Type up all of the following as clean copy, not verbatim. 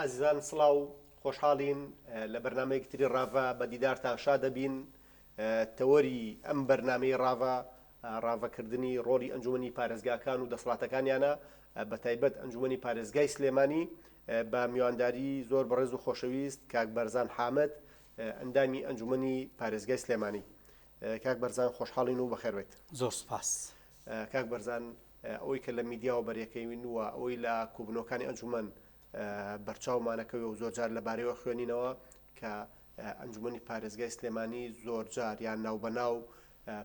عزیزان سڵاو خۆشحاڵین لە بەرنمەیەکتری ڕاڤە بە دیدارتان شا دەبین. تەوەری ئەم بەرنمەی ڕاڤەکردنی ڕۆڵی ئەنجومەنی پارێزگاکان و دەسەڵاتەکانیانە بە تایبەت ئەنجومەنی پارێزگای سلێمانی بە میوانداری زۆر بەڕێز و خۆشەویست کاک بەرزان حامد ئەندامی ئەنجومەنی پارێزگای سلێمانی. کاک بەرزان خۆشحاڵین و بەخێربێت. زۆر سپاس. کاک بەرزان ئەوەی کە لە میدیاوە بەریەکەوین وە ئەوەی لە کوبنەوەکانی ئەنجومەن بەرچاومانەکەوی و زۆرجار لەبارەیەوە خوێنینەوە کە ئەنجومەنی پارێزگای سلێمانی زۆرجار یان ناوبەناو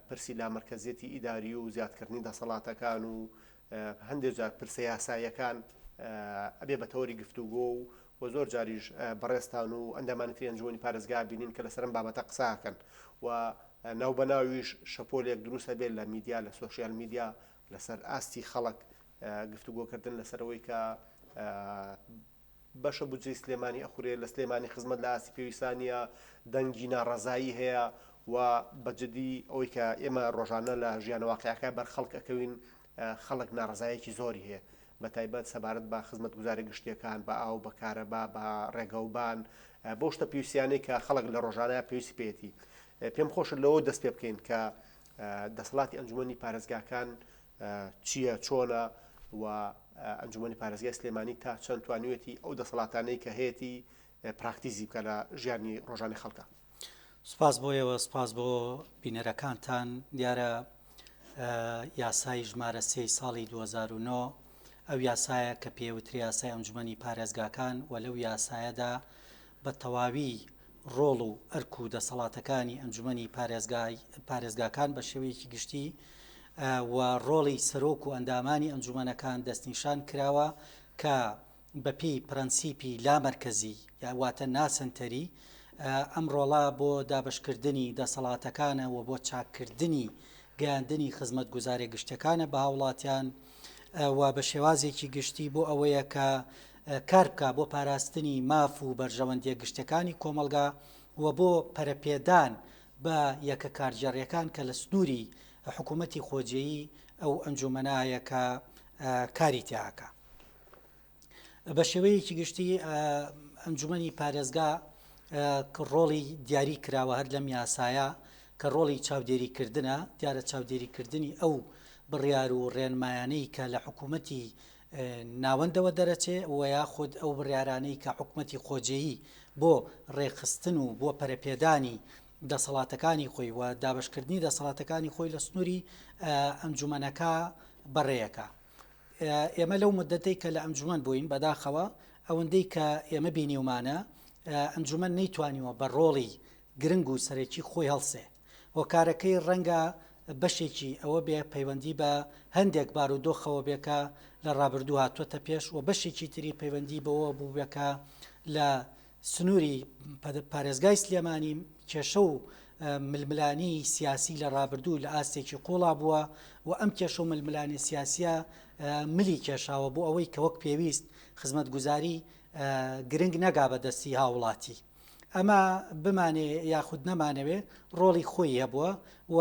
پرسی لامەرکەزیەتی ئیداری و زیادکردنی دەسەڵاتەکان و هەندێک جار پرسە یاساییەکان ئەبێ بە تەوەری گفتوگۆ و زۆر جاریش بەڕێستان و ئەندامانەتی ئەنجومەنی پارێزگا بینین کە لەسەرم بابەتە قساکەن و ناوبەناویش شەپۆلێک دروستە بێت لە میدیا لە سۆشیال میدیا لەسەر ئاستی خەڵک گفتوگۆکردن لەسەرەوەی کە بەشە بودجەی سلێمانی ئەخورێ لە سلێمانی خزمەت لە ئاستی پێویستانیە دەنگی ناڕەزایی هەیە و بەجددی ئەوەی کە ئێمە ڕۆژانە لە ژیانە واقعیەکە بەر خەڵک ئەکەوین خەڵک ناڕەزایەکی زۆری هەیە بە تایبەت سەبارەت بە خزمەت گوزاری گشتیەکان بە ئاو بە کارەبا بە ڕێگەوبان بۆ شتە پێویستیانەی کە خەڵک لە ڕۆژانەیە پێویستی پێێتی. پێم خۆشە لەوە دەست پێ بکەین کە دەسەڵاتی ئەنجومەنی پارێزگاکان چییە چۆنە و ئەنجومەنی پارێزگای سلێمانی تا چەند توانوێتی ئەو دەسەڵاتانەی کە هەیەی پراکتیزی بکە لە ژیانی ڕۆژانی خەڵکە. سپاس بۆیەوە، سپاس بۆ بینەرەکانتان. دیارە یاسای ژمارە 3 ساڵی 2009 ئەو یاسایە کە پێوتری یاسای ئەنجومەنی پارێزگاکان و لەو یاسایەدا بە تەواوی ڕۆڵ و ئەرک و دەسەڵاتەکانی ئەنجومەنی پارێزگاکان بە شێوەیەکی گشتی و ڕۆڵی سەرۆک و ئەندامانی ئەنجومەنەکان دەستنیشان کراوە کە بەپێی پرەنسیپی لامەرکەزی یاواتە ناسنتەری ئەم ڕۆڵا بۆ دابشکردنی دەسەڵاتەکانە و بۆ چاککردنی گەیاندنی خزمەت گوزارێ گشتەکانە بە هاوڵاتیان و بە شێوازێکی گشتی بۆ ئەوەیە کە کار بکە بۆ پاراستنی ماف و بەرژەوەندیە گشتەکانی کۆمەلگا و بۆ پەرەپێدان بە یەکە کارژێڕیەکان کە لە سنووری حکوومەتی خۆجێیی ئەو ئەنجومەنایە کە کاری تیاکە. بە شێوەیەکی گشتی ئەنجومەنی پارێزگا ڕۆڵی دیاری کراوە هەر لەم یاسایە کە ڕۆڵی چاودێریکردنە. دیارە چاودێریکردنی ئەو بڕیار و ڕێنمایانەی کە لە حکوومەتی ناوەندەوە دەرەچێ و یاخود ئەو بڕیارانەی کە حکوومەتی خۆجێیی بۆ ڕێخستن و بۆ پەرەپێدانی دەسەڵاتەکانی خۆی و دابشکردنی دەسەڵاتەکانی خۆی لە سنووری ئەنجومەنەکە بەڕێیەکە. ئێمە لەو مدەتەی کە لە ئەنجومەن بووین بەداخەوە ئەوەندەی کە ئێمە بینیومانە ئەنجومەن نەیتوانیوە بە ڕۆڵی گرنگ و سەرەکی خۆی هەڵسێ و کارەکەی ڕەنگە بەشێکی ئەوە بێ پەیوەندی بە هەندێک بارودۆخەوە بێکە لە ڕابردوو هاتووەتە پێش و بەشێکی تری پەیوەندی بەوە بوو بێکە لە سنووری پارێزگای سلێمانی کێشە و ململانی سیاسی لە ڕابردوو لە ئاستێکی قوڵا بووە و ئەم کێشە و ململانی سیاسیە ملی کێشاوە بۆ ئەوەی کە وەک پێویست خزمەت گوزاری گرنگ نەگا بە دەستی هاوڵاتی. ئەمە بمانێ یاخود نەمانەوێ ڕۆڵی خۆی هەبووە و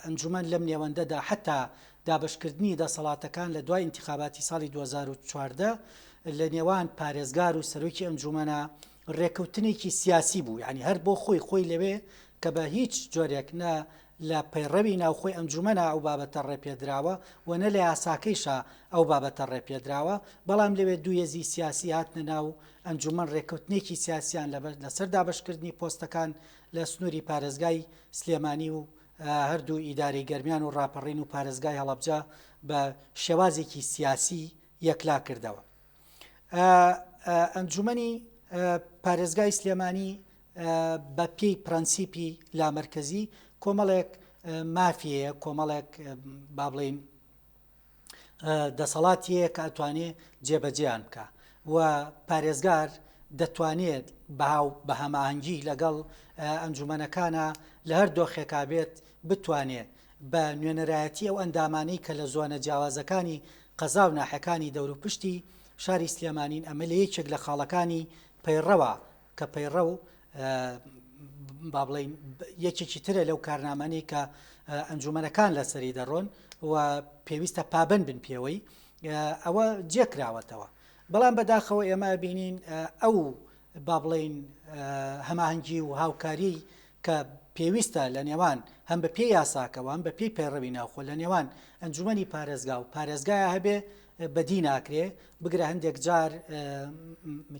ئەنجومەن لەم نێوەندەدا حتا دابشکردنی دەسەڵاتەکان لە دوای انتخاباتی ساڵی 2014 لە نێوان پارێزگار و سەرۆکی ئەنجومەنە ڕێکەوتنێکی سیاسی بوو. یعنی هەر بۆ خۆی لەوێ کە بە هیچ جۆرێک نە لە پەیڕەوی ناوخۆی ئەنجومەنە ئەو بابەتە ڕێپێدراوە و نە لە یاساکەیشە ئەو بابەتە ڕێپێدراوە، بەڵام لەوێ دوو هێزی سیاسی هاتنە ناو ئەنجومەن ڕێکەوتنێکی سیاسیان لەسەر دابشکردنی پۆستەکان لە سنووری پارێزگای سلێمانی و هەردوو ئیداری گەرمیان و ڕاپەڕین و پارێزگای هەڵەبجە بە شێوازێکی سیاسی یەکلا کردەوە. ئەنجومەنی پارێزگای سلێمانی بە پێی پرەنسیپی لامەرکەزی کۆمەڵێک مافیەیە، کۆمەڵێک با بڵێین دەسەڵاتیەیە کە ئەتوانێت جێبەجێیان بکە و پارێزگار دەتوانێت بە هەماهەنگی لەگەڵ ئەنجومەنەکانە لە هەر دۆخێکا بێت بتوانێت بە نوێنەرایەتی ئەو ئەندامانەی کە لە زۆنە جیاوازەکانی قەزا و ناحەکانی دەوروپشتی شاری سلێمانین ئەمە لە یەکێک لە خاڵەکانی پەیڕەوە کە پەیڕە و با بڵێن یەکێکی ترە لەو کارنامانەی کە ئەنجومەنەکان لەسەری دەڕۆن و پێویستە پابند بن پێوەی ئەوە جێکراوەتەوە. بەڵام بەداخەوە ئێمە بینین ئەو با بڵین هەماهەنگی و هاوکاری کە پێویستە لە نێوان هەم بە پێی یاساکەوە هەم بە پێی پێڕەوی ناوخۆ لە نێوان ئەنجومەنی پارێزگا و پارێزگایە هەبێ بەدی ناکرێ بگرە هەندێک جار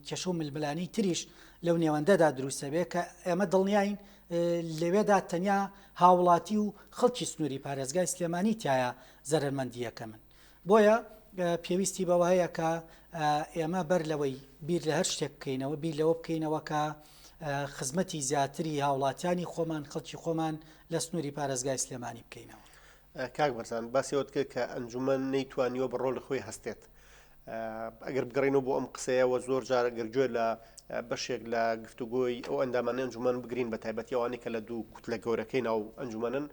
کێشە و ململانی تریش لەو نێوەندەدا دروستە بێ کە ئێمە دڵنیاین لەوێدا تەنیا هاوڵاتی و خەڵکی سنووری پارێزگای سلێمانی تایە زەرمەندیەکە من بۆیە پێویستی بەوە هەیە کە ئێمە بەر لەوەی بیر لە هەر شتێک بکەینەوە بیر لەوە بکەینەوە کە خزمەتی زیاتری هاوڵاتیانی خۆمان خەڵکی خۆمان لە سنووری پارێزگای سلێمانی بکەینەوە. کاک بەرزان باسیەوە کرد کە ئەنجومەن نەیتوانیوە بە ڕۆڵ خۆی هەستێت ئەگەر بگەڕینەوە بۆ ئەم قسەیەوە زۆر جار گەرگوێ لە بەشێک لە گفتوگۆی ئەو ئەندامانە ئەنجومەن بگرین بە تایبەتی ئەوانی کە لە دوو کوتلە گەورەکەی ناو ئەنجومەنن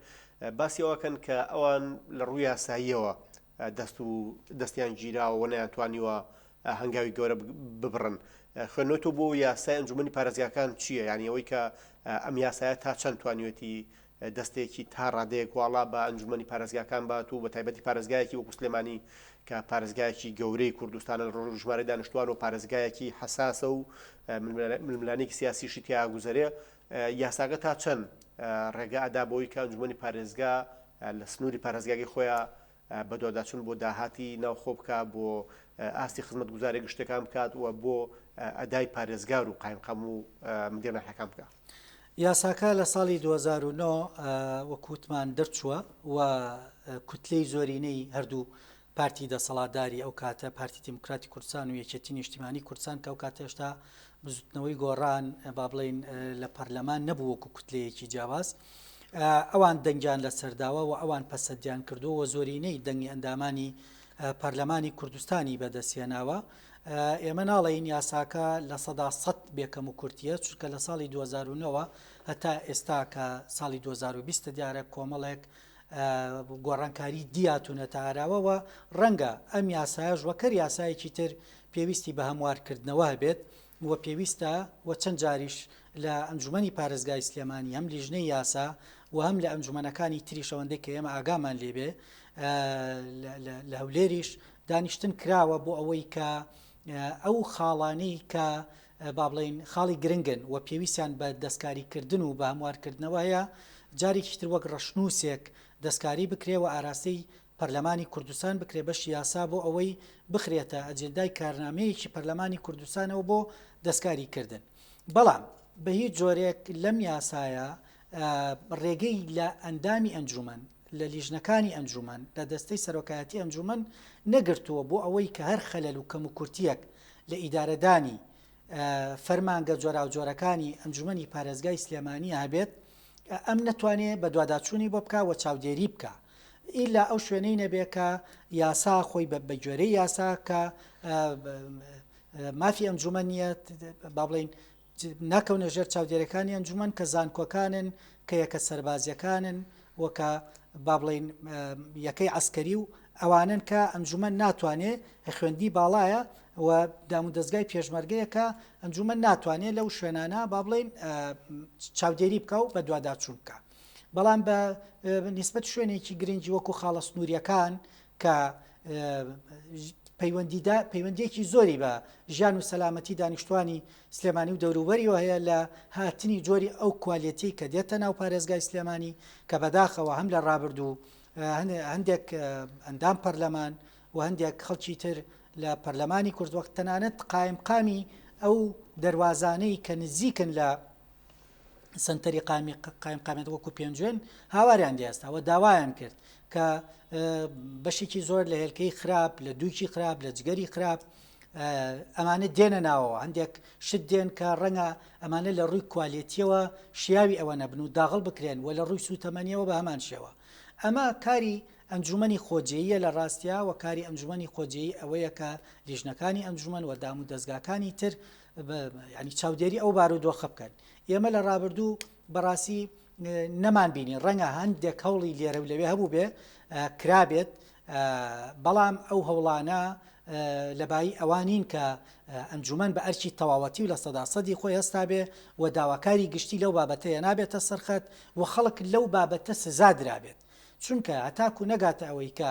باسیەوەکەن کە ئەوان لە ڕووی یاساییەوە دەستیان گیراوە نەیانتوانیوە هەنگاوی گەورە ببڕن خوێنەوەی بۆ یاسای ئەنجومەنی پارێزگاکان چییە؟ یعنی ئەوەی کە ئەم یاسایە تا چەند توانیوێتی دەستێکی تا ڕادەیەک واڵا بە ئەنجومەنی پارێزگاکان بات و بە تایبەتی پارێزگایەکی وەکو سلێمانی کە پارێزگایەکی گەورەی کوردستانە لە ژمارەی دانیشتوان و پارێزگایەکی حساسە و ململانێکی سیاسیشی تیا گوزەرێ یاساگە تا چەند ڕێگە ئەدا بۆی کە ئەنجومەنی پارێزگا لە سنووری پارێزگاکی خۆیان بەدواداچون بۆ داهاتی ناوخۆ بکە بۆ ئاستی خزمەت گوزاری گشتەکان بکات وە بۆ ئەدای پارێزگار و قایمقام و مدیرنەحەکان بکە. یاساکە لە ساڵی 2009 وەکوتمان دەرچووە و کوتلەی زۆرینەی هەردوو پارتی دەسەڵاتداری ئەو کاتە پارتی دیموکراتی کوردستان و یەکێتی نیشتیمانی کوردستان کە ئەو کاتە هێشتا بزوتنەوەی گۆڕان با بڵێن لە پەرلەمان نەبوو وەکو کوتلەیەکی جیاواز ئەوان دەنگیان لە سەرداوە و ئەوان پەسەندیان کردو و زۆرینەی دەنگی ئەندامانی پەرلەمانی کوردستانی بەدەستێناوە ئێمە ناڵێین یاساکە لە 100% بێکەم و کورتیە چونکە لە ساڵی 2009 هەتا ئێستا کە ساڵی 2020 دیارە کۆمەڵێک گۆڕانکاری دیاتونە تاراوەوە ڕەنگە ئەم یاسایە ژوەکەر یاسایەکی تر پێویستی بە هەموارکردنەوە بێت و پێویستە و چەند جاریش لە ئەنجومەنی پارێزگای سلێمانی هەم لیژنەی یاسا و هەم لە ئەنجومەنەکانی تری شەوەندەی کە ئێمە ئاگامان لێبێ لە هەولێریش دانیشتن کراوە بۆ ئەوەی کە ئەو خاڵانەی کە با بڵێن خاڵی گرنگن و پێویستیان بە دەستکاریکردن و بە هەموارکردنەوە هەیە جارێکی تر وەک ڕەشنووسێک دەستکاری بکرێ و ئاراستەی پەرلەمانی کوردستان بکرێ بەشی یاسا بۆ ئەوەی بخرێتە ئەجێندای کارنامەیەکی پەرلەمانی کوردستانەوە بۆ دەستکاریکردن. بەڵام بە هیچ جۆرێک لەم یاسایە ڕێگەی لە ئەندامی ئەنجومەن لە لیژنەکانی ئەنجومەن لە دەستەی سەرۆکایەتی ئەنجومەن نەگرتووە بۆ ئەوەی کە هەر خەلەل و کەم و کورتیەک لە ئیدارەدانی فەرمانگە جۆرا و جۆرەکانی ئەنجومەنی پارێزگای سلێمانی هەبێت ئەم نەتوانێت بە دواداچوونی بۆ بکە و چاودێری بکە ئیلا ئەو شوێنەی نەبێ کە یاسا خۆی بە گوێرەی یاسا کە مافی ئەنجومەنیەت با بڵێن ناکەونە ژێر چاودێرەکانی ئەنجومەن کە زانکۆکانن کە یەکە سەربازیەکانن وەکە با بڵێن یەکەی عسکەری و ئەوانن کە ئەنجومەن ناتوانێت خوێندی باڵایە و دام و دەستگای پێشمەرگەیە کە ئەنجومەن ناتوانێت لەو شوێنانە با بڵێن چاودێری بکە و بە دواداچوون بکە. بەڵام بە نیسبەت شوێنێکی گرنگی وەکو خاڵە سنووریەکان کە پەیوەندیەکی زۆری بە ژیان و سەلامەتی دانیشتوانی سلێمانی و دەوروبەریەوە هەیە لە هاتنی جۆری ئەو کوالیتی کە دێتە ناو پارێزگای سلێمانی کە بەداخەوە هەم لە ڕابردوو هەندێک ئەندام پەرلەمان و هەندێک خەڵکی تر لە پەرلەمانی کورد وەک تەنانەت قایمقامی ئەو دەروازانەی کە نزیکن لە سنتەری قایمقامێت وەکو پێنجێن هاواریان دیاستاوە داوایان کرد کە بەشێکی زۆر لە هێلکەی خراپ لە دووکی خراپ لە جگەری خراپ ئەمانە دێنە ناوەوە هەندێک شت دێن کە ڕەنگە ئەمانە لە ڕووی کوالیتیەوە شیاوی ئەوە نەبن و داغڵ بکرێن و لە ڕووی سوتەمەنیەوە بە هەمان شێوە ئەمە کاری ئەنجومەنی خۆجێیە لە ڕاستیا و کاری ئەنجومەنی خۆجێی ئەوەیە کە لیژنەکانی ئەنجومەن و دام و دەستگاکانی تر ینی چاودێری ئەو بارودۆخە بکەن. ئێمە لە ڕابردوو بەڕاستی نەمان بینی ڕەنگە هەندێک هەوڵی لێرە و لەوێ هەبوو بێ کرابێت بەڵام ئەو هەوڵانە لەبایی ئەوانین کە ئەنجومەن بە ئەرکی تەواوەتی و لە 100% خۆی هەستا بێ و داواکاری گشتی لەو بابەتەیە نابێتە سەرخەت و خەڵک لەو بابەتە سزا درابێت چونکە هەتاکو نەگاتە ئەوەی کە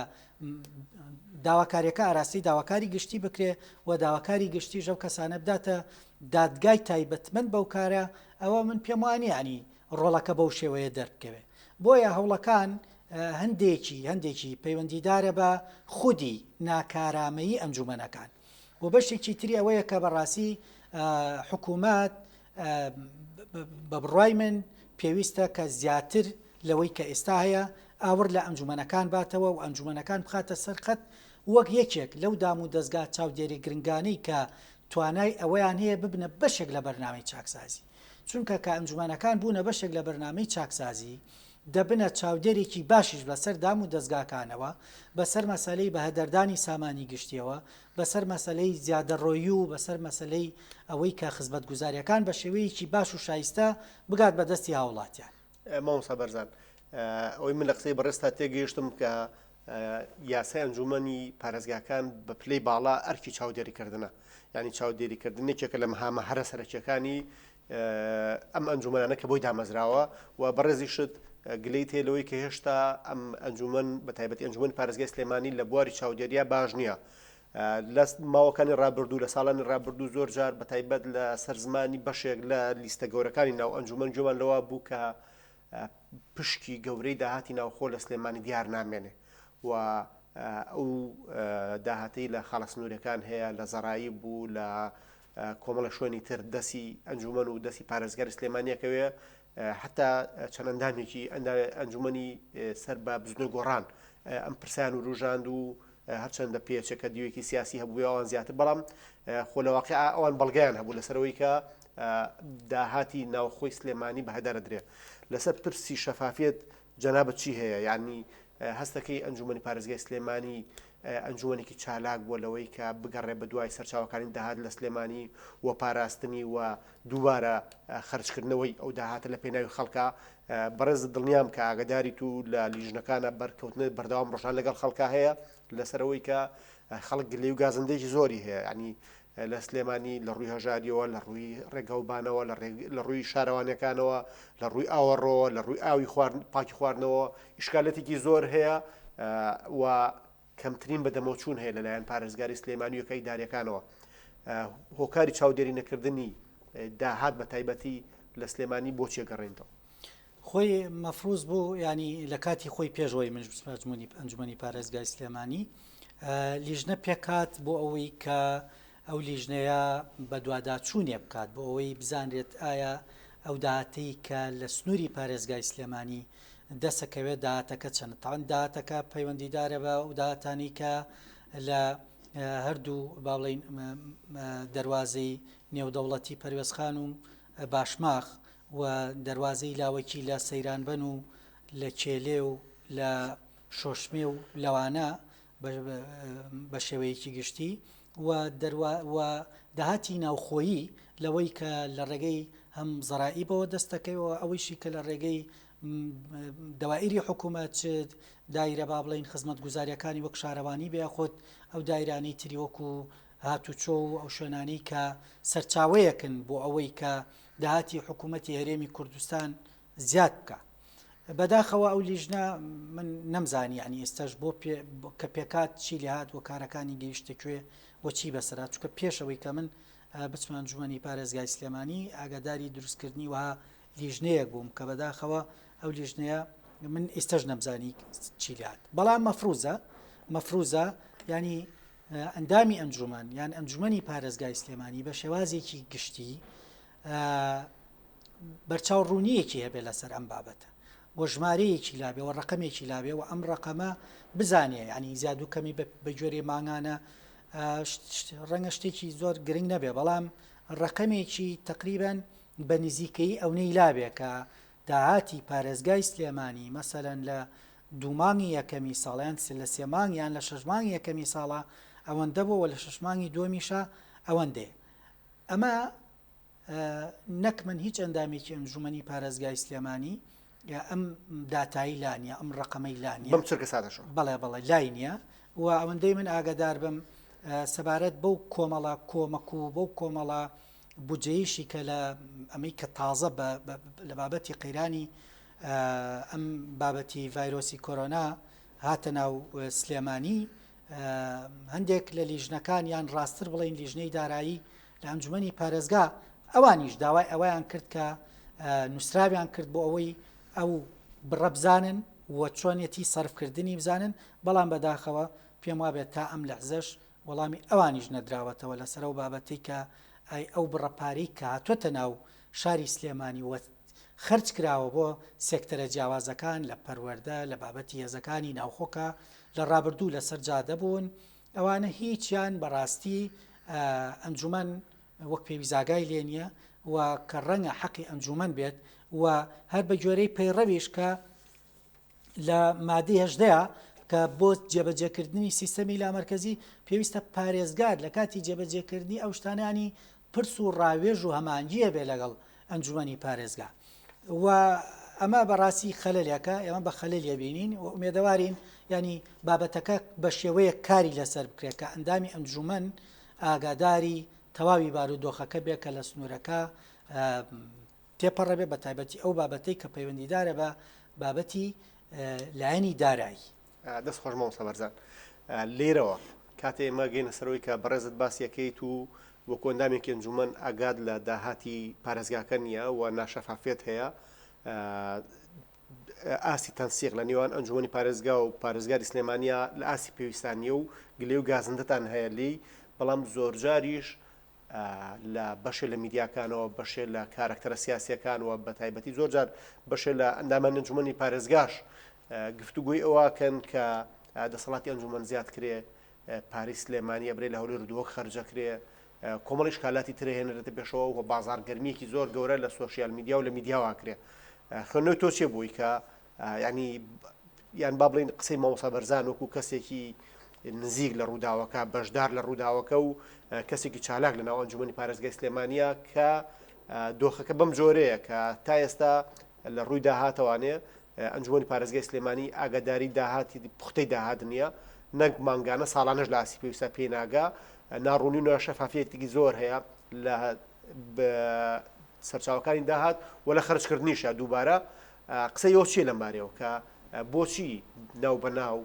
داواکاریەکە ئاراستی داواکاری گشتی بکرێ و داواکاری گشتی ژەو کەسانە بداتە دادگای تایبەتمەند بەو کارە ئەوە من پێم وانە ینی ڕۆڵەکە بەو شێوەیە دەربکەوێ بۆیە هەوڵەکان هەندێکی پەیوەندیدارە بە خودی ناکارامەیی ئەنجومەنەکان و بەشێکی تری ئەوەیە کە بەڕاستی حکوومەت بە بڕای من پێویستە کە زیاتر لەوەی کە ئێستا هەیە ئاور لە ئەنجومەنەکان باتەوە و ئەنجومەنەکان بخاتە سەرخەت وەک یەکێک لەو دام و دەستگا چاودێری گرنگانەی کە توانای ئەوەیان هەیە ببنە بەشێک لە بەرنامەی چاکسازی چونکە کە ئەنجومەنەکان بوونە بەشێک لە بەرنامەی چاکسازی دەبنە چاودێرێکی باشیش بەسەر دام و دەستگاکانەوە بەسەر مەسەلەی بەهەدەردانی سامانی گشتیەوە بەسەر مەسەلەی زیادەڕۆیی و بەسەر مەسەلەی ئەوەی کە خزمەتگوزاریەکان بە شێوەیەکی باش و شایستە بگات بەدەستی هاوڵاتیان مامۆستا بەرزان ئەوەی من لە قسەی بەڕێستا تێگەیشتم کە یاسای ئەنجومەنی پارێزگاکان بە پلەی باڵا ئەرکی چاودێریکردنە ینی چاودێریکردنێکێکە لە مەهامە هەرە سەرەکیەکانی ئەم ئەنجومەنانە کە بۆی دامەزراوە و بەڕێزی شت گلەی تێلەوەی کە هێشتا ئەم ئەنجومەن بە تایبەتی ئەنجومەن پارێزگای سلێمانی لە بواری چاودێریە باش نییە لە ماوەکانی ڕابردوو لە ساڵانی ڕابردوو زۆر جار بە تایبەت لە سەرزمانی بەشێک لە لیستە گەورەکانی ناو ئەنجومەن گوێمان لەوە بوو کە پشکی گەورەی داهاتی ناوخۆ لە سلێمانی دیار نامێنێ و ئەو داهاتەی لە خاڵەسنوورەکان هەیە لە زەڕایی بوو لە کۆمەڵە شوێنی تر دەسی ئەنجومەن و دەسی پارێزگاری سلێمانیەکەوێ حتا چەندەندامێکی ئەنجومەنی سەر بە بزنە گۆڕان ئەم پرسیان و ڕوژاند و هەرچەندە پێچەکە دیوێکی سیاسی هەبووی ئەوان زیاتر بەڵام خۆ لە واقع ئەوان بەڵگەیان هەبوو لەسەرەوەی کە داهاتی ناوخۆی سلێمانی بەهەدارە درێ لەسەر پرسی شەفافیت جەنابەت چی هەیە یعنی هەستەکەی ئەنجومەنی پارێزگای سلێمانی ئەنجومەنێکی چالاک بۆ لەوەی کە بگەڕێ بە دوای سەرچاوەکانی داهات لە سلێمانی و پاراستنی و دووبارە خەرجکردنەوەی ئەو داهاتە لە پێناوی خەڵکە بەڕێز دڵنیام کە ئاگداری تو لە لیژنەکانە بەرکەوتنە بەردەوام ڕۆژان لەگەڵ خەڵکە هەیە لەسەرەوەی کە خەڵک گلەی و گازندێکی زۆری هەیە ینی لە سلێمانی لە ڕووی هەژاریەوە لە ڕووی ڕێگەوبانەوە لە ڕووی شارەوانەکانەوە لە ڕووی ئاوەڕۆوە لە ڕووی ئاوی پاکی خواردنەوە ئیشکالەتێکی زۆر هەیە و کەمترین بەدەمەوچوون هەیە لەلایەن پارێزگاری سلێمانی و یەکەی داریەکانەوە هۆکاری چاودێری نەکردنی داهات بە تایبەتی لە سلێمانی بۆ چێگەڕێنەوە خۆی مەفروض بوو ینی لە کاتی خۆی پێشەوەی من ئەنجومەنی پارێزگای سلێمانی لیژنە پێکات بۆ ئەوەی کە ئەو لیژنەیە بە دوواداچوونێ بکات بۆ ئەوەی بزانرێت ئایا ئەو داهاتەی کە لە سنووری پارێزگای سلێمانی دەسەکەوێت داهاتەکە چەند تاوان داهاتەکە پەیوەندیدارە بە ئەو داهاتانی کە لە هەردوو باڵین دەواازەی نێودەوڵەتی پەروێزخان و باشماخ و دەواازەی لاوەکی لە سەیرانبەن و لە کێلێ و لە شۆشمێ و لەوانە بە شێوەیەکی گشتی و داهاتی ناوخۆیی لەوەی کە لە ڕێگەی هەم زەرائیبەوە دەستەکەیەوە ئەوەیشی کە لە ڕێگەی دەوائری حکوومەت دایرە با بڵین خزمەت گوزاریەکانی وەک شارەوانی بێ خۆت ئەو دایرانی تری وەکو هاتوچۆ و ئەو شوێنانەی کە سەرچاوەیەکن بۆ ئەوەی کە داهاتی حکوومەتی هەرێمی کوردستان زیاد بکە بەداخەوە ئەو لیژنە من نەمزانی ینی ئێستاش بۆ کە پێکات چی لێهات و کارەکانی گەیشتەکوێ وەچی بەسەرا چونکە پێشەوەی کە من بچمە ئەنجومەنی پارێزگای سلێمانی ئاگاداری دروستکردنی وها لیژنەیەک بووم کە بەداخەوە ئەو لیژنەیە من ئێستاش نەمزانی چی لێهات بەڵام مەفروزە ینی ئەندامی ئەنجومەن یان ئەنجومەنی پارێزگای سلێمانی بە شێوازێکی گشتی بەرچاوڕوونیەکی هەبێ لەسەر ئەم بابەتە و ژمارەیەکی لابێ و ڕقمێکی لابێ و ئەم ڕقەمە بزانێ ینی زیاد و کەمی بە گوێرێ ماگانە ڕەنگە شتێکی زۆر گرنگ نەبێ بەڵام ڕقمێکی تقریبەن بە نزیکەی ئەوەی لابێ کە داهاتی پارێزگای سلێمانی مەسەلەن لە دوومانگی یەکەمی ساڵیان لە سێمانگیان لە شەژمانگی یەکەمی ساڵە ئەوەندە بووە لە شەشمانگی دووەمیشە ئەوەندێ ئەمە نەک من هیچ ئەندامێکی ئەنجومەنی پارێزگای سلێمانی ئەم داتایی لانیە ئەم ڕقەمەی لانیە بەم چرکە سادەشەوە بەڵێ لای نییە و ئەوەندەی من ئاگادار بم سەبارەت بەو کۆمەڵە کۆمەک و بەو کۆمەڵە بودجەیشی کە لە ئەمەی کە تازە لە بابەتی قەیرانی ئەم بابەتی ڤایرۆسی کۆرۆنا هاتە ناو سلێمانی هەندێک لە لیژنەکان یان ڕاستتر بڵین لیژنەی دارایی لە ئەنجومەنی پارێزگا ئەوانیش داوای ئەوەیان کرد کە نووسراویان کرد بۆ ئەوەی ئەو بڕەبزانن وە چۆنێتی سەرفکردنی بزانن بەڵام بەداخەوە پێم وابێت تا ئەم لەحزەش وەڵامی ئەوانیش نەدراوەتەوە لەسەر ئەو بابەتی کە ئەو بڕەپاری کە هاتووەتە ناو شاری سلێمانی وە خرج کراوە بۆ سێکتەرە جیاوازەکان لە پەروەردە لە بابەتی هێزەکانی ناوخۆکە لە ڕابردوو لەسەر جادە بوون ئەوانە هیچیان بەڕاستی ئەنجومەن وەک پێویستاگای لێ نییە و کە ڕەنگە حەقی ئەنجومەن بێت و هەر بە گوێرەی پەیڕەویش کە لە مادەی هەژدەیە کە بۆ جێبەجێکردنی سیستەمی لامەرکەزی پێویستە پارێزگار لە کاتی جێبەجێکردنی ئەو شتانانی پرس و ڕاوێژ و هەمانگیە بێ لەگەڵ ئەنجومەنی پارێزگا و ئەمە بەڕاستی خەلەلەکە ئێمە بە خەلەل لێبینین و ئومێدەوارین ینی بابەتەکە بە شێوەیە کاری لەسەر بکرێت کە ئەندامی ئەنجومەن ئاگاداری تەواوی بارودۆخەکە بێ کە لە سنوورەکە تێپەڕەبێ بە تایبەتی ئەو بابەتەی کە پەیوەندیدارە بە بابەتی لایەنی دارایی. دەست خۆشمەوە سەبەرزان لێرەوە کاتێ ئێمە گەینە سەرەوەی کە بەڕێزت باسیەکەیت و وەکو ئەندامێکی ئەنجومەن ئاگاد لە داهاتی پارێزگاکە نییە و ناشەفافێت هەیە ئاسی تەنسیق لە نێوان ئەنجومەنی پارێزگا و پارێزگاری سلێمانیا لە ئاسی پێویستانیە و گلێ و گازندەتان هەیە لی بەڵام زۆرجاریش لە بەشێ لە میدیاکانەوە بەشێ لە کارکتەرە سیاسیەکانەوە بە تایبەتی زۆرجار بەشێ لە ئەندامان ئەنجومەنی پارێزگاش گفتوگوی ئەوەکەن کە دەسەڵاتی ئەنجومەن زیاد کرێ پارەی سلێمانیە برێ لە هەوڵی ردووەک خەرجەکرێ کۆمەڵی شکالاتی ترە هێنرێتە پێشەوە و بازارگەرمیەکی زۆر گەورە لە سۆشیال میدیا و لە میدیاواکرێ خوێندنەوەی تۆ چێ بووی کە ینی یان با بڵین قسەی مامۆستا بەرزان وەکو کەسێکی نزیک لە ڕووداوەکە بەشدار لە ڕووداوەکە و کەسێکی چالاک لە ناو ئەنجومەنی پارێزگای سلێمانیە کە دۆخەکە بەم جۆرەیە کە تا ئێستا لە ڕووی داهاتەوانێ ئەنجومەنی پارێزگای سلێمانی ئاگاداری داهاتی پوختەی داهات نییە نەک مانگانە ساڵانەش لە ئاسی پێویستە پێناگا ناڕوونی و شەفافیەتێکی زۆر هەیە لە سەرچاوەکانی داهات و لە خەرجکردنیشە دووبارە قسەی ئەو چیە لەمبارەوە کە بۆچی ناو بەناو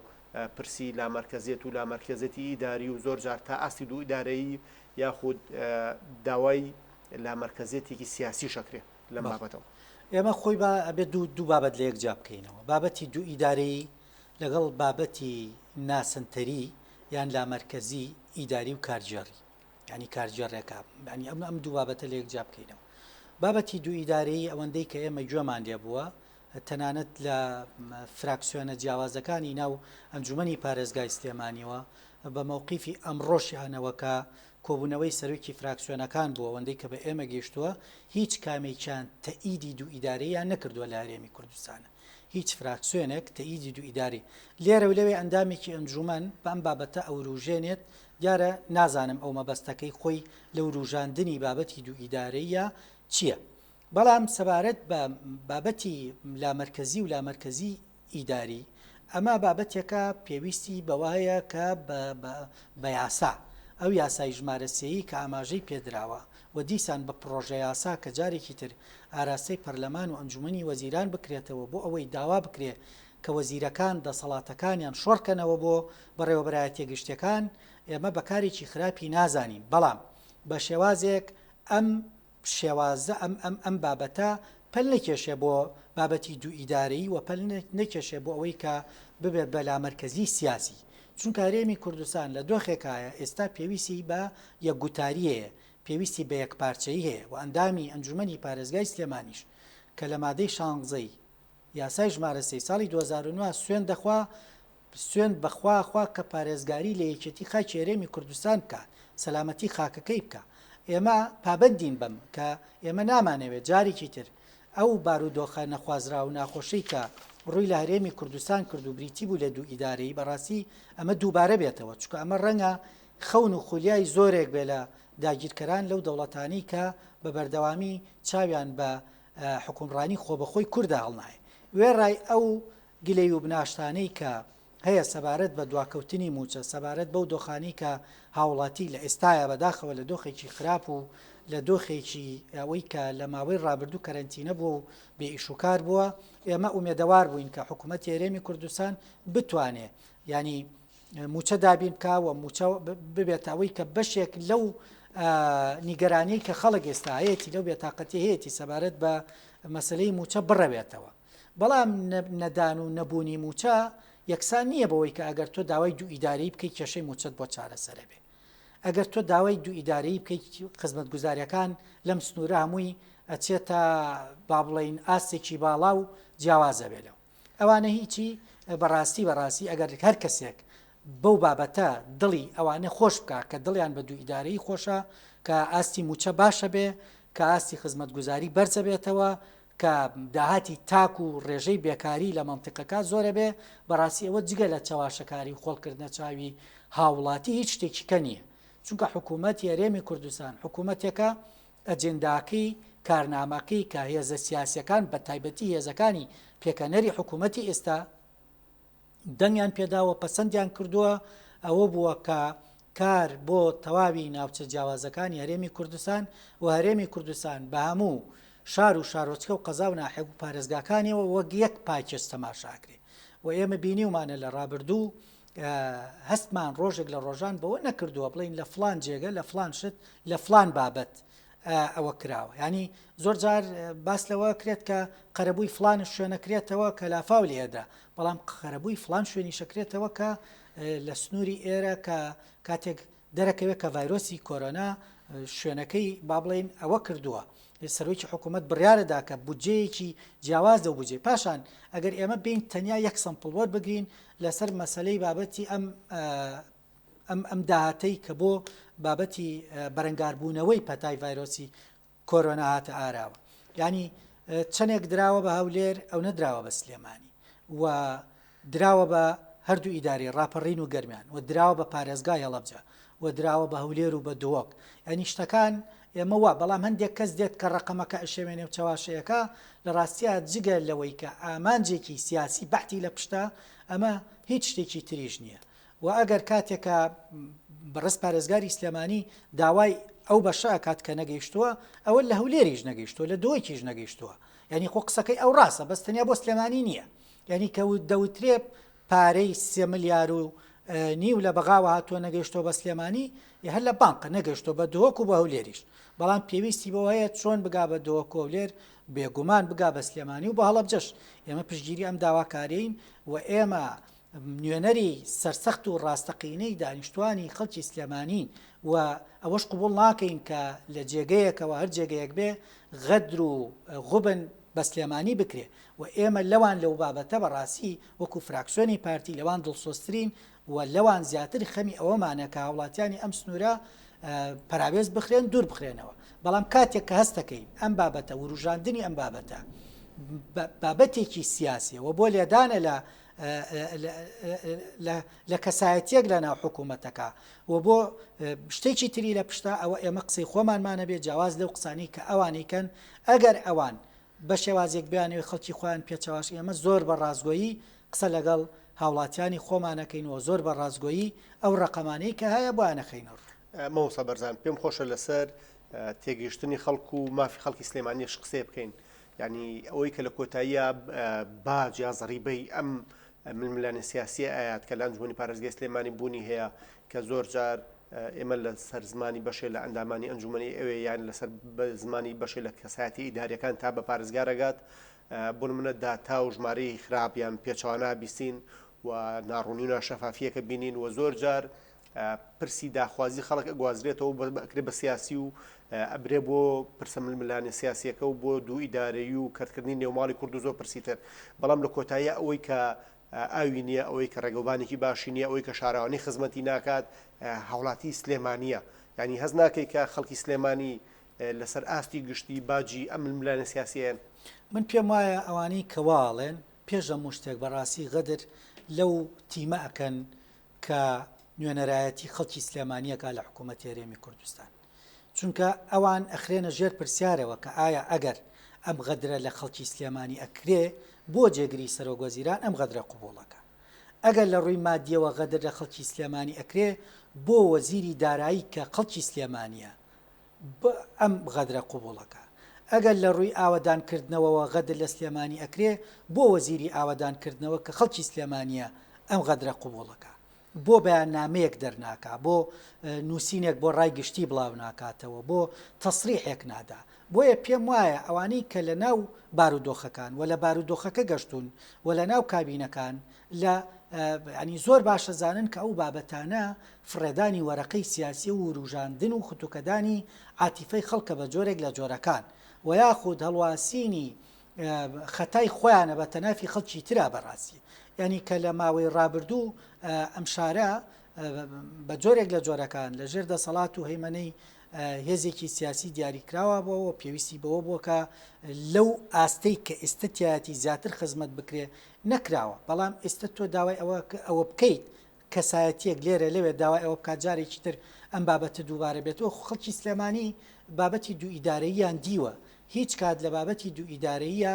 پرسی لامەرکەزیەت و لامەرکەزێتی ئیداری و زۆر جار تا ئاستی دوو ئیدارەیی یاخود داوای لامەرکەزێتێکی سیاسی شەکرێ لەم بابەتەوە ئێمە خۆی بێت دوو بابەت لە یەکجا بکەینەوە بابەتی دوو ئیدارەی لەگەڵ بابەتی ناسنتەری یان لامەرکەزی ئیداری و کارجێڕی ینی کارجێڕێکا ینی ئەم دوو بابەتە لە یەکجا بکەینەوە بابەتی دوو ئیدارەی ئەوەندەی کە ئێمە گوێمان لێ بووە تەنانەت لە فراکسیۆنە جیاوازەکانی ناو ئەنجومەنی پارێزگای سلێمانیەوە بە مووقیفی ئەمڕۆشیانەوەکە کۆبوونەوەی سەرۆکی فراکسیۆنەکان بووە ئەوەندەی کە بە ئێمە گەیشتووە هیچ کامێکیان تەئیدی دوو ئیدارەیان نەکردووە لە هەرێمی کوردستانە هیچ فراکسیۆنێک تەئیدی دوو ئیداری لێرە و لەوێ ئەندامێکی ئەنجومەن بەم بابەتە ئەو ڕوژێنێت دیارە نازانم ئەو مەبەستەکەی خۆی لە ڕوژاندنی بابەتی دوو ئیدارەیە چییە بەڵام سەبارەت بە بابەتی لامەرکەزی و لامەرکەزی ئیداری ئەمە بابەتێکە پێویستی بەوایە کە بە یاسا ئەو یاسای ژمارە سێیی کە ئاماژەی پێدراوە و دیسان بە پرۆژە یاسا کە جارێکی تر ئاراستەی پەرلەمان و ئەنجومەنی وەزیران بکرێتەوە بۆ ئەوەی داوا بکرێ کە وەزیرەکان دەسەڵاتەکانیان شۆڕکەنەوە بۆ بەڕێوەبەرایەتیە گشتەکان ئێمە بەکارێکی خراپی نازانین بەڵام بە شێوازێک ئەم شێوازە ئەم بابەتە پەل نەکێشێ بۆ بابەتی دوو ئیدارەیی و پەل نەکێشێ بۆ ئەوەی کە ببێت بە لامەرکەزی سیاسی چونکە هەرێمی کوردستان لە دۆخێکایە ئێستا پێویستی بە یەکگوتاریەیە پێویستی بە یەکپارچەیی هەیە و ئەندامی ئەنجومەنی پارێزگای سلێمانیش کە لە مادەی 16 یاسای ژمارە 3 ساڵی 2009 سوێن بەخواخوا کە پارێزگاری لە یەکێتی خاکی هەرێمی کوردستان بکە سەلامەتی خاکەکەی بکە ئێمە پابەندین بم کە ئێمە نامانەوێت جارێکی تر ئەو بارودۆخە نەخوازرا و ناخۆشی کە ڕووی لە هەرێمی کوردستان کرد و بریتی بوو لە دوو ئیدارەی بەڕاستی ئەمە دووبارە بێتەوە چونکە ئەمە ڕەنگە خەون و خولیای زۆرێک بێ لە داگیرکەران لەو دەوڵەتانی کە بە بەردەوامی چاویان بە حکومڕانی خۆبەخۆی کووردا هەڵنایە وێڕای ئەو گلەی و بناشتانەی کە هەیە سەبارەت بە دواکەوتنی موچە سەبارەت بەو دۆخانی کە هاوڵاتی لە ئێستاە بەداخەوە لە دۆخێکی خراپ و لە دۆخێکی ئەوەی کە لە ماوەی ڕابردوو کەرەنتینە بوو و بێ ئیشوکار بووە ئێمە ئومێدەوار بووین کە حکوومەتی هەرێمی کوردستان بتوانێت ینی موچە دابین بکوە موچە ببێت ئەوەی کە بەشێک لەو نیگەرانەی کە خەڵک ئێستا هەیەی لەو بێتاقەتی هەیەی سەبارەت بە مەسلەی موچە بڕەوێتەوە بەڵام نەدان و نەبوونی موچە یەکسان نییە بەوەی کە ئەگەر تۆ داوای دوو ئیداری بکەیت کێشەی موچەت بۆ چارەسەرە بێ ئەگەر تۆ داوای دوو ئیداری بکەیت خزمەت گوزاریەکان لەم سنوورە هەمووی ئەچێتە با بڵێن ئاستێکی باڵا و جیاوازە بێ لەو ئەوانە هیچی بەڕاستی ئەگەر هەر کەسێک بەو بابەتە دڵی ئەوانە خۆش بکە کە دڵیان بە دوو ئیدارەی خۆشە کە ئاستی موچە باشە بێ کە ئاستی خزمەت گوزاری بەرزە بێتەوە کە داهاتی تاک و ڕێژەی بێکاری لە مەنتیقەکە زۆرە بێ بەڕاستی ئەوە جگە لە چاواشەکاری خۆڵکردنە چاوی هاوڵاتی هیچ شتێکی کە نییە چونکە حکوومەتی هەرێمی کوردستان حکوومەتێکە ئەجێنداکەی کارنامەکەی کە هێزە سیاسیەکان بە تایبەتی هێزەکانی پێکەنەری حکوومەتی ئێستا دەنگیان پێداوە پەسەندیان کردووە ئەوە بووە کە کار بۆ تەواوی ناوچە جیاوازەکانی هەرێمی کوردستان و هەرێمی کوردستان بە هەموو شار و شارۆچکە و قەزا و ناحێک و پارێزگاکانیەوە وەک یەک پاکێز تەماشاکرێ و ئێمە بینیومانە لە ڕابردوو هەستمان ڕۆژێک لە ڕۆژان بەوە نەکردووە بڵین لە فلان جێگە لە فلان شت لە فلان بابەت ئەوە کراوە ینی زۆر جار باس لەوە کرێت کە قەرەبووی فلان شوێنەکرێتەوە کە لافاو لێدا بەڵام قەرەبووی فلان شوێنی شەکرێتەوە کە لە سنووری ئێرە کە کاتێک دەرەکەوێت کە ڤایرۆسی کۆرۆنا شوێنەکەی با بڵێن ئەوە کردووە سەرۆکی حکوومەت بڕیارەدا کە بودجەیەکی جیاواز دە بودجێ پاشان ئەگەر ئێمە بین تەنیا یەک سەمپڵ وەربگرین لەسەر مەسلەی بابەتی ئەم داهاتەی کە بۆ بابەتی بەرەنگاربوونەوەی پەتای ڤایرۆسی کۆرۆنا هاتە ئاراوە ینی چەندێک دراوە بە هەولێر ئەو نەدراوە بە سلێمانی و دراوە بە هەردوو ئیداری ڕاپەڕین و گەرمیان و دراوە بە پارێزگای هەڵەبجە و دراوە بە هەولێر و بە دۆک ینی شتەکان ئێمە وا بەڵام هەندێک کەس دێت کە ڕقەمەکە ئەشێوێنێ و چاواشەیەەکە لە ڕاستیە جگە لەوەی کە ئامانجێکی سیاسی بەحتی لە پشتە ئەمە هیچ شتێکی تریش نییە و ئەگەر کاتێکە بەڕست پارێزگاری سلێمانی داوای ئەو بەشە کات کە نەگەیشتووە ئەوە لە هەولێریش نەگەیشتووە لە دۆیکیش نەگەیشتووە ینی خۆ قسەکەی ئەو ڕاستە بەستنیا بۆ سلێمانی نییە ینی کە دەوترێ پارەی 3 ملیار و نیو لە بەغاوە هاتووە نەگەیشتەوە بە سلێمانی هەر لە بانقە نەگەشتەوە بە دۆک و بە هەولێریش بەڵام پێویستی بۆ هەیە چۆن بگا بە دۆک و هەولێر بێگومان بگا بە سلێمانی و بە هەڵەبجەش ئێمە پشتگیری ئەم داواکارین و ئێمە نوێنەری سەرسەخت و ڕاستەقینەی دانیشتوانی خەڵکی سلێمانین و ئەوەش قبول ناکەین کە لە جێگەیەکەوە هەر جێگەیەک بێ غەدر و غوبن بە سلێمانی بکرێ و ئێمە لەوان لەو بابەتە بەڕاستی وەکو فراکسیۆنی پارتی لەوان دڵسۆسترین و لەوان زیاتر خەمی ئەوەمانە کە هاوڵاتیانی ئەم سنوورە پەراوێز بخرێن دوور بخرێنەوە بەڵام کاتێک کە هەستەکەین ئەم بابەتە وروژاندنی ئەم بابەتە بابەتێکی سیاسیە و بۆ لێدانە لە کەسایەتیەک لە ناو حکوومەتەکە و بۆ شتێکی تری لە پشتا ئەوە ئێمە قسەی خۆمانمانە بێت جیاواز لەو قسانی کە ئەوانیکەن ئەگەر ئەوان بە شێوازێک بیانەوەی خەڵکی خۆیان پێچەواش ئێمە زۆر بە ڕازگۆیی قسە لەگەڵ هاوڵاتیانی خۆمانەکەینەوە زۆر بە ڕازگۆیی ئەو ڕقەمانەی کە هەیە بۆیانەخەینەوە مەوسە بەرزان پێم خۆشە لەسەر تێگەیشتنی خەڵکو و مافی خەڵکی سلێمانیش قسێ بکەین ینی ئەوەی کە لە کۆتاییە باج یا زەریبەی ئەم ململانە سیاسی ئايات کە لە ئەنجومەنی پارێزگای سلێمانی بوونی هەیە کە زۆر جار ئێمە لە سەر زمانی بەشێ لە ئەندامانی ئەنجومەنی ئەوێ یان لەسەر زمانی بەشێ لە کەسایەتی ئیداریەکان تا بە پارێزگارەگات بۆ نمونە داتا و ژمارەی خراپیان پێچەوانە بیستین و ناڕوونی و شەفافیەکە بینین و زۆر جار پرسی داخوازی خەڵک ئەگوازرێتەوە بەکرێ بە سیاسی و ئەبرێ بۆ پرسە ململانە سیاسیەکە و بۆ دوو ئیدارەیی و کەرتکردنی نێوماڵی کورد و زۆر پرسیتر بەڵام لە کۆتاییە ئەوەی کە ئاوی نییە ئەوەی کە ڕێگەوبانێکی باشی نییە ئەوەی کە شارەوانی خزمەتی ناکات هاوڵاتی سلێمانیە ینی هەز ناکەی کە خەڵکی سلێمانی لەسەر ئاستی گشتی باجی ئەم ململانە سیاسیەن من پێم وایە ئەوانەی کەواڵێن پێش هەموو شتێک بەڕاستی غەدر لەو تیمە ئەکەن کە نوێنەرایەتی خەڵکی سلێمانیەکە لە حکوومەتی هەرێمی کوردستان چونکە ئەوان ئەخرێنە ژێر پرسیارەوە کە ئایا ئەگەر ئەم غەدرە لە خەڵکی سلێمانی ئەکرێ بۆ جێگری سەرۆکوەزیران ئەم غەدرە قوبوڵەکە ئەگەر لە ڕووی مادیەوە غەدر لە خەڵکی سلێمانی ئەکرێ بۆ وەزیری دارایی کە خەڵکی سلێمانیە ئەم غەدرە قوبوڵەکە ئەگەر لە ڕووی ئاوەدانکردنەوەەوە غەدر لە سلێمانی ئەکرێ بۆ وەزیری ئاوەدانکردنەوە کە خەڵکی سلێمانیە ئەم غەدرە قوبوڵەکە بۆ بەیاننامەیەک دەرناکە بۆ نووسینێک بۆ ڕای گشتی بڵاو ناکاتەوە بۆ تەسریحێک نادا بۆیە پێم وایە ئەوانەی کە لە ناو بارودۆخەکان و لە بارودۆخەکە گەشتون و لە ناو کابینەکان لە ینی زۆر باشە زانن کە ئەو بابەتانە فڕێدانی وەرەقەی سیاسی و وروژاندن و خوتوکەدانی عاتیفەی خەڵکە بە جۆرێک لە جۆرەکان و یاخود هەڵواسینی خەتای خۆیانە بە تەنافی خەڵکی ترا بەڕاستی ینی کە لە ماوەی ڕابردوو ئەم شارە بە جۆرێک لە جۆرەکان لە ژێر دەسەڵات و هەیمەنەی هێزێکی سیاسی دیاریکراوە بۆەوە پێویستی بەوە بووە کە لەو ئاستەی کە ئێستەتیاتی زیاتر خزمەت بکرێ نەکراوە بەڵام ئێستا تۆ داوای ئەوە بکەیت کەسایەتیەک لێرە لەوێ داوای ئەوە بکات جارێکی تر ئەم بابەتە دووبارە بێتەوە خەڵکی سلێمانی بابەتی دوو ئیدارەییان دیوە هیچ کات لە بابەتی دوو ئیدارەیە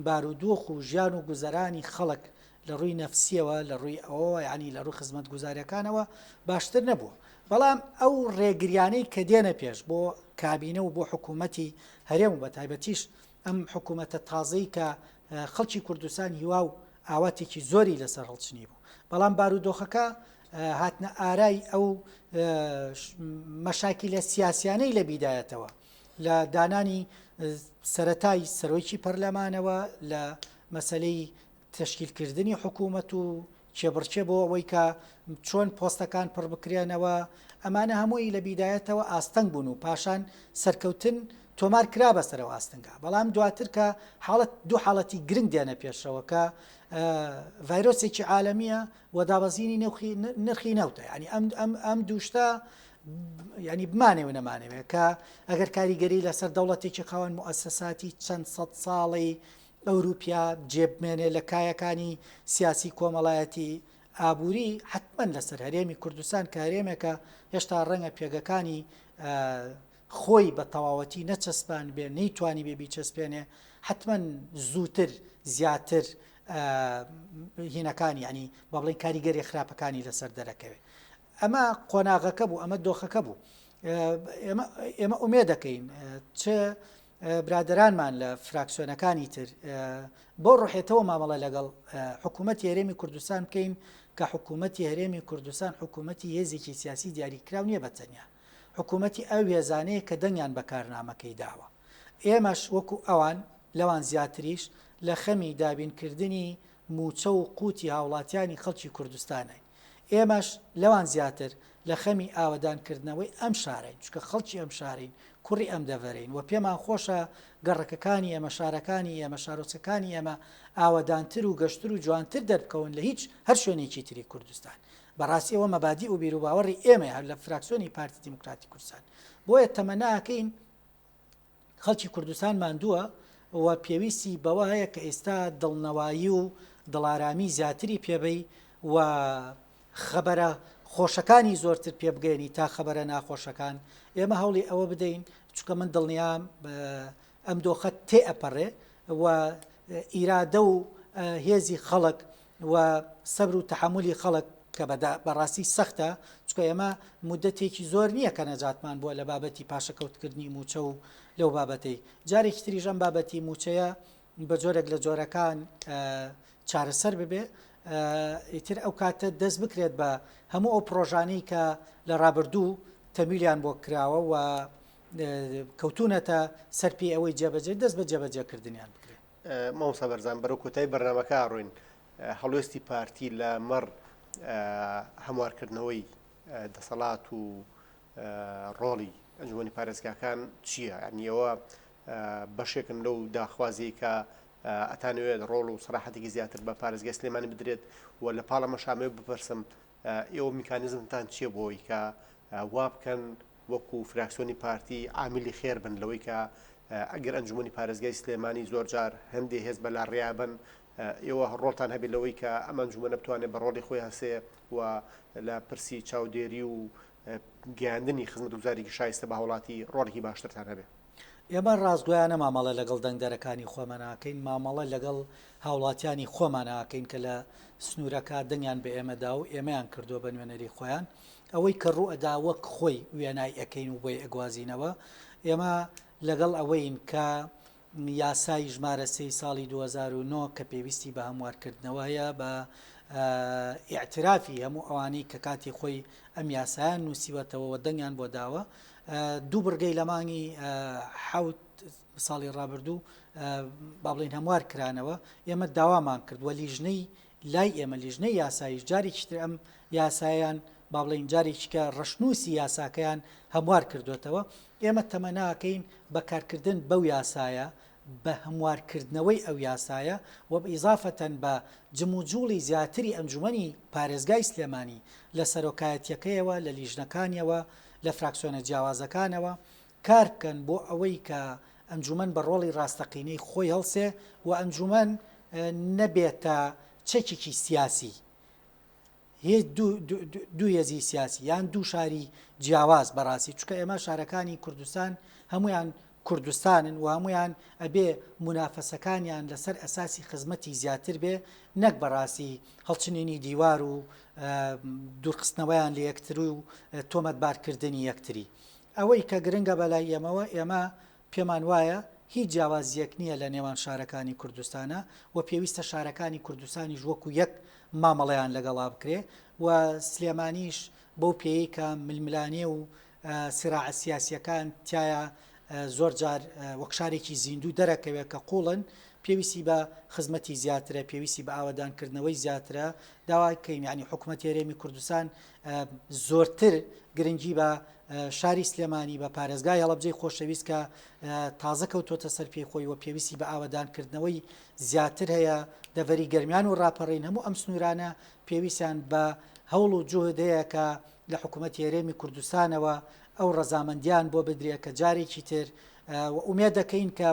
بارودۆخ و ژیان و گوزەرانی خەڵک لە ڕووی نەفسیەوە لە ڕووی ئەوە ینی لە ڕوو خزمەت گوزاریەکانەوە باشتر نەبووە بەڵام ئەو ڕێگریانەی کە دێنە پێش بۆ کابینە و بۆ حکوومەتی هەرێم و بە تایبەتیش ئەم حکوومەتە تازەی کە خەڵکی کوردستان هیوا و ئاواتێکی زۆری لەسەر هەڵچنی بوو بەڵام بارودۆخەکە هاتنە ئارای ئەو مەشاکیلە سیاسیانەی لە بیدایەتەوە لە دانانی سەرەتای سەرۆیکی پەرلەمانەوە لە مەسەلەی تشکیلکردنی حکوومەت و چێبڕچێ بۆ ئەوەی کە چۆن پۆستەکان پڕ بکرێنەوە ئەمانە هەمووی لە بیدایەتەوە ئاستەنگ بوون و پاشان سەرکەوتن تۆمار کرا بەسەرەوە ئاستنگا بەڵام دواتر کە دوو حاڵەتی گرنگ دێنە پێشەوە کە ڤایرۆسێکی عالەمیە و دابەزینی نرخی نەوتە ینی ئەم دووشتە ینی بمانێ نەمانەوێت کە ئەگەر کاریگەری لەسەر دەوڵەتێکی خاوەن موسەساتی چەند سەد ساڵی ئەوروپیا جێبمێنێ لە کایەکانی سیاسی کۆمەڵایەتی ئابووری حتمما لەسەر هەرێمی کوردستان کە هەرێمێکە هێشتا ڕەنگە پێگەکانی خۆی بە تەواوەتی نەچەسپان بێ نەیتوانی بێ بیچەسپێنێ حتمما زووتر زیاتر هینەکانی ینی با بڵێن کاریگەری خراپەکانی لەسەر دەرەکەوێت ئەمە قۆناغەکە بوو ئەمە دۆخەکە بوو ئێمە ئومێ دەکەین چه برادرانمان لە فراکسیۆنەکانی تر بۆ ڕوحێتەوە مامەڵە لەگەڵ حکوومەتی هەرێمی کوردستان بکەین کە حکوومەتی هەرێمی کوردستان حکوومەتی هێزێکی سیاسی دیاریکراو نییە بەتەنیا حکوومەتی ئەو هێزانەیە کە دەنگیان بەکارنامەکەی داوە ئێمەش وەکو ئەوان لەوان زیاتریش لە خەمی دابینکردنی موچە و قوتی هاوڵاتیانی خەڵکی کوردستانین ئێمەش لەوان زیاتر لە خەمی ئاوەدانکردنەوەی ئەم شارین چکە خەڵکی ئەم شارین کوڕی ئەم دەڤەرین و پێمان خۆشە گەڕەکەکانی ئێمە شارەکانی ئێمە شارۆچەکانی ئێمە ئاوەدانتر و گەشتر و جوانتر دەربکەون لە هیچ هەر شوێنێکی تری کوردستان بەڕاستی ئەوە مەبادی و بیرروباوەڕی ئێمە هەر لە فراکسیۆنی پارتی دیموکراتی کوردستان بۆیە تەمەناکەین خەڵکی کوردستان ماندووە و پێویستی بەوە هەیە کە ئێستا دڵنەوایی و دڵارامی زیاتری پێبەی و خەبەرە خۆشەکانی زۆرتر پێبگەێنی تا خەبەرە ناخۆشەکان ئێمە هەوڵی ئەوە بدەین چکە من دڵنیام ئەم دۆخەت تێ ئەپەڕێ و ئیرادە و هێزی خەڵک و سەبر و تەحملی خەڵک کە بەڕاستی سەختە چکە ئێمە مودەتێکی زۆر نییە کە نەجاتمان بووە لە بابەتی پاشەکەوتکردنی موچە و لەو بابەتەی جارێکی تریژەم بابەتی موچەیە بە جۆرێک لە جۆرەکان چارەسەر ببێ ئیتر ئەو کاتە دەست بکرێت بە هەموو ئەو پرۆژانەی کە لە ڕابردوو تەمیلیان بۆ کراوە و کەوتونەتە سەرپی ئەوەی جێبەجێ دەست بە جێبەجێکردنیان بکرێت مامۆستا بەرزان بەرەو کۆتایی بەرنامەکە ڕوین هەڵوێستی پارتی لە مەڕ هەموارکردنەوەی دەسەڵات و ڕۆڵی ئەنجومەنی پارێزگاکان چییە؟ یعنیەوە بەشێکن لەو داخوازی کە ئەتانوێت ڕۆڵ و سەراحەتێکی زیاتر بە پارێزگای سلێمانی بدرێت و لە پاڵە مەشامێ بپرسم ئێوە میکانیزمتان چییە بۆی کە وا بکەن وەکو فراکسیۆنی پارتی عامیلی خێر بن لەوەی کە ئەگەر ئەنجومەنی پارێزگای سلێمانی زۆر جار هەندێک هێز بەلا ڕێیابن ئێوە ڕۆڵتان هەبێت لەوەی کە ئەم ئەنجومەنە بتوانێت بە ڕۆڵی خۆی هەسێ و لە پرسی چاودێری و گەیاندنی خزمەتگوزاریی شایستە بە هاوڵاتی ڕۆڵێکی باشترتان هەبێت. ئێمە ڕاستگویانە مامەڵە لەگەڵ دەنگدەرەکانی خۆمەناکەین مامەڵە لەگەڵ هاوڵاتیانی خۆماناکەین کە لە سنوورەکە دەنگیان بە ئێمەدا و ئێمەیان کردووە بە نوێنەری خۆیان ئەوەی کە ڕوئەدا وەک خۆی وێنای ئەەکەین و بۆی ئەگوازینەوە ئێمە لەگەڵ ئەوەین کە یاسای ژمارە 3 ساڵی 2009 کە پێویستی بە هەموارکردنەوە هەیە بە ئیعترافی هەموو ئەوانەی کە کاتی خۆی ئەم یاسایان نووسیوەتەوە دەنگیان بۆ داوە دوو بڕگەی لە مانگی حوت ساڵی ڕابردوو با بڵین هەموار کرانەوە ئێمە داوامان کردووە لیژنەی لای ئێمە لیژنەی یاساییش جارێکتر ئەم یاسایان با بڵین جارێکیکە ڕەشنووسی یاساکەیان هەموار کردوێتەوە ئێمە تەمەناکەین بەکارکردن بەو یاسایە بە هەموارکردنەوەی ئەو یاسایە و ئیزافەتەن بە جموجوڵی زیاتری ئەنجومەنی پارێزگای سلێمانی لە سەرۆکایەتیەکەیەوە لە لیژنەکانیەوە لە فراکسیۆنە جیاوازەکانەوە کار بکەن بۆ ئەوەی کە ئەنجومەن بە ڕۆڵی ڕاستەقینەی خۆی هەڵسێ و ئەنجومەن نەبێتە چەکێکی سیاسی هیچ دوو هێزی سیاسی یان دوو شاری جیاواز بەڕاستی چونکە ئێمە شارەکانی کوردستان هەمویان کوردستانن و هەمویان ئەبێ منافەسەکانیان لەسەر ئەساسی خزمەتی زیاتر بێ نەک بەڕاستی هەڵچنێنی دیوار و دوورخستنەوەیان لە یەکتر و تۆمەتبارکردنی یەکتری ئەوەی کە گرنگە بەلای ئێمەوە ئێمە پێمان وایە هیچ جیاوازیەک نییە لە نێوان شارەکانی کوردستانە و پێویستە شارەکانی کوردستانیش وەکو یەک مامەڵەیان لەگەڵا بکرێ و سلێمانیش بەو پێی کە ململانێ و سراعە سیاسیەکان تایە زۆر جار وەک شارێکی زیندوو دەرەکەوێت کە قوڵن پێویستی بە خزمەتی زیاترە پێویستی بە ئاوادانکردنەوەی زیاترە داوای کەین ینی حکوومەتی هەرێمی کوردستان زۆرتر گرنگی بە شاری سلێمانی بە پارێزگای هەڵەبجەی خۆشەویست کە تازە کەوتۆتە سەر پێی خۆی و پێویستی بە ئاوادانکردنەوەی زیاتر هەیە دەڤەری گەرمیان و ڕاپەڕین هەموو ئەم سنوورانە پێویستیان بە هەوڵ و جوهدەیە کە لە حکوومەتی هەرێمی کوردستانەوە ئەو ڕەزامەندیان بۆ بدرێ کە جارێکی تر ئومێد دەکەین کە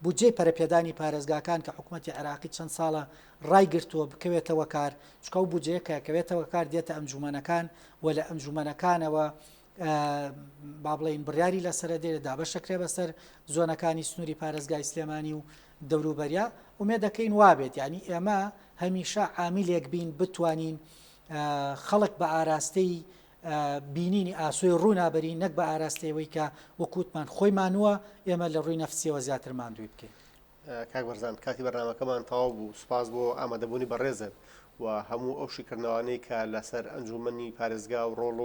بودجێی پەرەپێدانی پارێزگاکان کە حکوومەتی عێراقی چەند ساڵە ڕایگرتووە بکەوێتەوە کار چکە و بودجەیە کەوێتەوە کار دێتە ئەنجومەنەکان و لە ئەنجومەنەکانەوە با بڵین بڕیاری لەسرە دێت دابەشەکرێ بەسەر زۆنەکانی سنووری پارێزگای سلێمانی و دەوروبەریا ئومێد دەکەین وابێت یعنی ئێمە هەمیشە عامیلێک بین بتوانین خەڵک بە ئاراستەی بینینی ئاسۆی ڕوونابەری نەک بە ئاراستەیەوەی کە وەکووتمان خۆیمانوە ئێمە لە ڕووی نەفسیەوە زیاتر ماندووی بکەین. کاک بەرزان کاتی بەرنامەکەمان تەواو بوو سوپاس بۆ ئامادەبوونی بەڕێزت و هەموو ئەو شیکردنەوەی کە لەسەر ئەنجومەنی پارێزگا و ڕۆڵ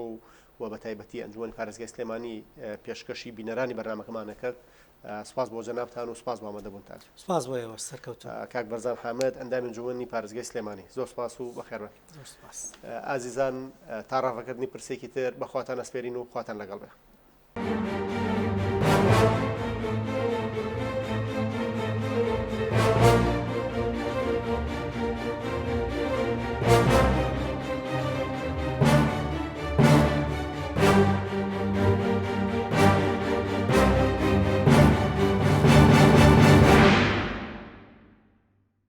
و بە تایبەتی ئەنجومەنی پارێزگای سلێمانی پێشکەشی بینەرانی بەرنامەکەمانە کرد سوپاس بۆ جەنابتان و سوپاس بۆ ئامادەبوونتان. سوپاس بۆ ئێوە سەرکەوتن. کاک بەرزان حامد ئەندامی ئەنجومەنی پارێزگای سلێمانی زۆر سوپاس و بەخێربێت. ئازیزان تا ڕافەکردنی پرسێکی تر بەخواتان ئەسپێرین و خواتان لەگەڵ بێ.